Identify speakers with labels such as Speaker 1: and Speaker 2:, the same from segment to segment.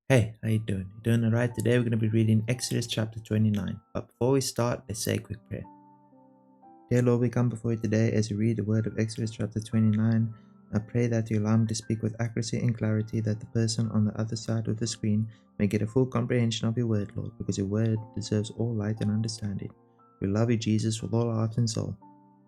Speaker 1: Hey, how you doing? You doing alright? Today we're going to be reading Exodus chapter 29. But before we start, let's say a quick prayer. Dear Lord, we come before you today as we read the word of Exodus chapter 29. I pray that you allow me to speak with accuracy and clarity, that the person on the other side of the screen may get a full comprehension of your word, Lord, because your word deserves all light and understanding. We love you, Jesus, with all our heart and soul.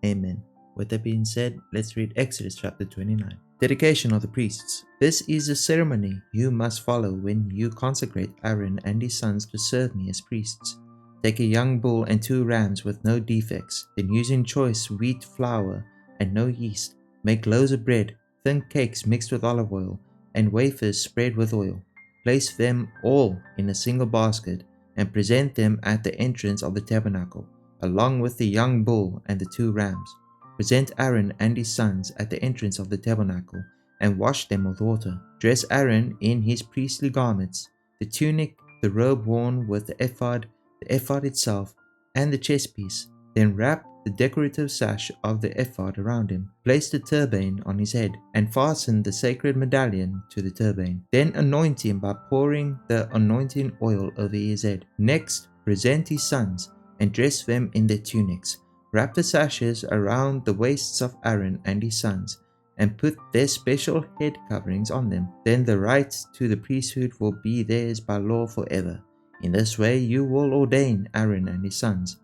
Speaker 1: Amen. With that being said, let's read Exodus chapter 29. Dedication of the priests. This is a ceremony you must follow when you consecrate Aaron and his sons to serve me as priests. Take a young bull and 2 rams with no defects, then using choice wheat flour and no yeast, make loaves of bread, thin cakes mixed with olive oil, and wafers spread with oil. Place them all in a single basket and present them at the entrance of the tabernacle, along with the young bull and the 2 rams. Present Aaron and his sons at the entrance of the tabernacle and wash them with water. Dress Aaron in his priestly garments, the tunic, the robe worn with the ephod itself, and the chest piece. Then wrap the decorative sash of the ephod around him. Place the turban on his head and fasten the sacred medallion to the turban. Then anoint him by pouring the anointing oil over his head. Next, present his sons and dress them in their tunics. Wrap the sashes around the waists of Aaron and his sons and put their special head coverings on them. Then the right to the priesthood will be theirs by law forever. In this way you will ordain Aaron and his sons.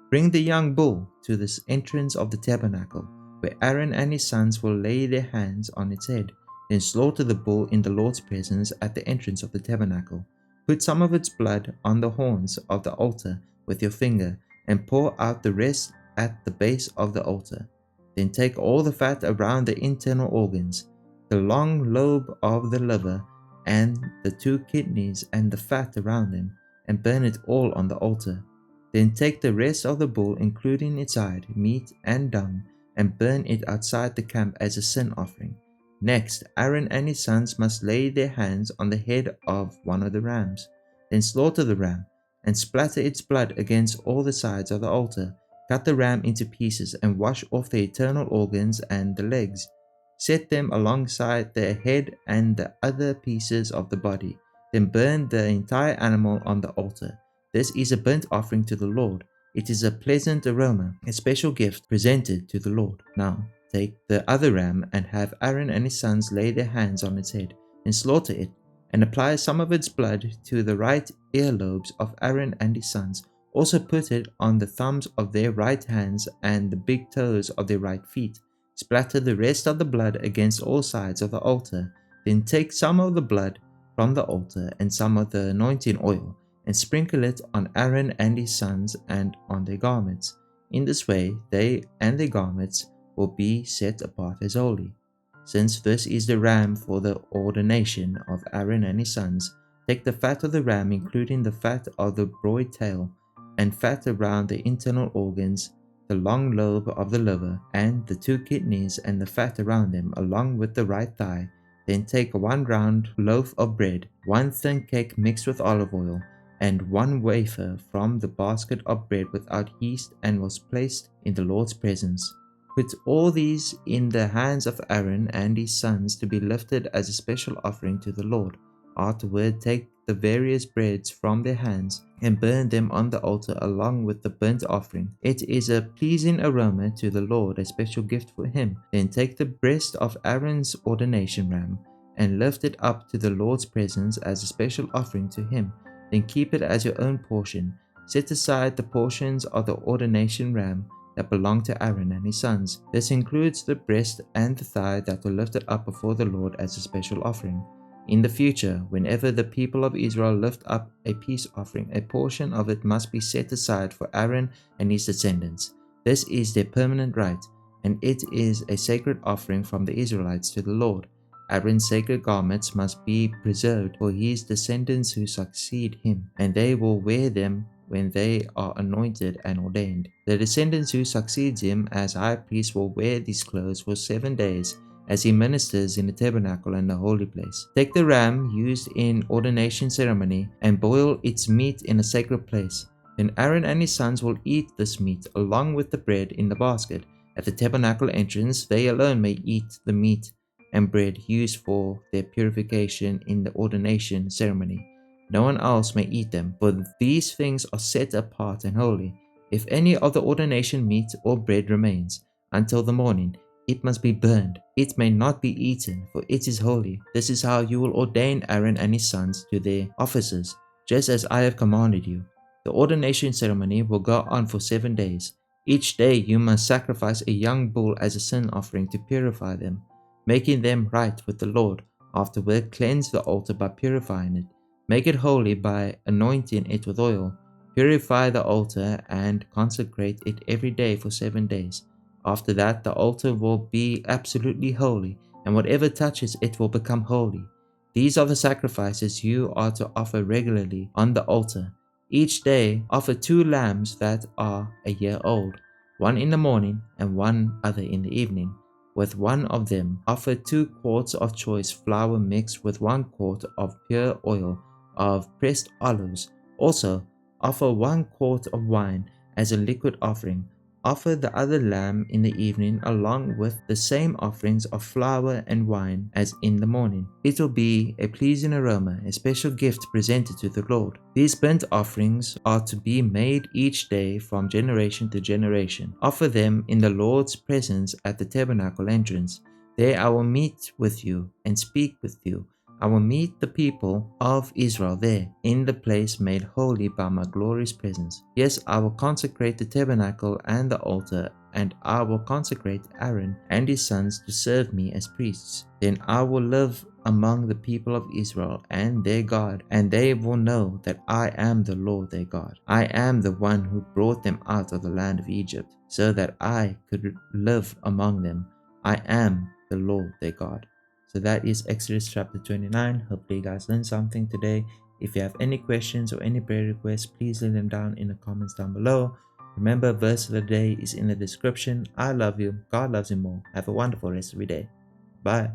Speaker 1: Bring the young bull to the entrance of the tabernacle, where Aaron and his sons will lay their hands on its head. Then slaughter the bull in the Lord's presence at the entrance of the tabernacle. Put some of its blood on the horns of the altar with your finger, and pour out the rest at the base of the altar. Then take all the fat around the internal organs, the long lobe of the liver, and the 2 kidneys and the fat around them, and burn it all on the altar. Then take the rest of the bull, including its hide, meat, and dung, and burn it outside the camp as a sin offering. Next, Aaron and his sons must lay their hands on the head of one of the rams. Then slaughter the ram, and splatter its blood against all the sides of the altar. Cut the ram into pieces, and wash off the internal organs and the legs. Set them alongside the head and the other pieces of the body. Then burn the entire animal on the altar. This is a burnt offering to the Lord. It is a pleasant aroma, a special gift presented to the Lord. Now, take the other ram and have Aaron and his sons lay their hands on its head, and slaughter it, and apply some of its blood to the right earlobes of Aaron and his sons. Also put it on the thumbs of their right hands and the big toes of their right feet. Splatter the rest of the blood against all sides of the altar. Then take some of the blood from the altar and some of the anointing oil, and sprinkle it on Aaron and his sons and on their garments. In this way they and their garments will be set apart as holy. Since this is the ram for the ordination of Aaron and his sons, take the fat of the ram, including the fat of the broad tail, and fat around the internal organs, the long lobe of the liver, and the 2 kidneys and the fat around them, along with the right thigh. Then take 1 round loaf of bread, 1 thin cake mixed with olive oil, and 1 wafer from the basket of bread without yeast, and was placed in the Lord's presence. Put all these in the hands of Aaron and his sons to be lifted as a special offering to the Lord. Afterward, take the various breads from their hands and burn them on the altar along with the burnt offering. It is a pleasing aroma to the Lord, a special gift for him. Then take the breast of Aaron's ordination ram and lift it up to the Lord's presence as a special offering to him. Then keep it as your own portion. Set aside the portions of the ordination ram that belong to Aaron and his sons. This includes the breast and the thigh that were lifted up before the Lord as a special offering. In the future, whenever the people of Israel lift up a peace offering, a portion of it must be set aside for Aaron and his descendants. This is their permanent right, and it is a sacred offering from the Israelites to the Lord. Aaron's sacred garments must be preserved for his descendants who succeed him, and they will wear them when they are anointed and ordained. The descendants who succeeds him as high priest will wear these clothes for 7 days as he ministers in the tabernacle and the holy place. Take the ram used in ordination ceremony and boil its meat in a sacred place. Then Aaron and his sons will eat this meat along with the bread in the basket. At the tabernacle entrance, they alone may eat the meat and bread used for their purification in the ordination ceremony. No one else may eat them, for these things are set apart and holy. If any of the ordination meat or bread remains until the morning, it must be burned. It may not be eaten, for it is holy. This is how you will ordain Aaron and his sons to their offices, just as I have commanded you. The ordination ceremony will go on for 7 days. Each day you must sacrifice a young bull as a sin offering to purify them, making them right with the Lord. Afterward, cleanse the altar by purifying it. Make it holy by anointing it with oil. Purify the altar and consecrate it every day for 7 days. After that, the altar will be absolutely holy, and whatever touches it will become holy. These are the sacrifices you are to offer regularly on the altar. Each day, offer 2 lambs that are a year old, one in the morning and one other in the evening. With one of them, offer 2 quarts of choice flour mixed with 1 quart of pure oil of pressed olives. Also, offer 1 quart of wine as a liquid offering. Offer the other lamb in the evening along with the same offerings of flour and wine as in the morning. It will be a pleasing aroma, a special gift presented to the Lord. These burnt offerings are to be made each day from generation to generation. Offer them in the Lord's presence at the tabernacle entrance. There I will meet with you and speak with you. I will meet the people of Israel there, in the place made holy by my glorious presence. Yes, I will consecrate the tabernacle and the altar, and I will consecrate Aaron and his sons to serve me as priests. Then I will live among the people of Israel and their God, and they will know that I am the Lord their God. I am the one who brought them out of the land of Egypt, so that I could live among them. I am the Lord their God. So that is Exodus chapter 29. Hopefully you guys learned something today. If you have any questions or any prayer requests, please leave them down in the comments down below. Remember, verse of the day is in the description. I love you. God loves you more. Have a wonderful rest of your day. Bye.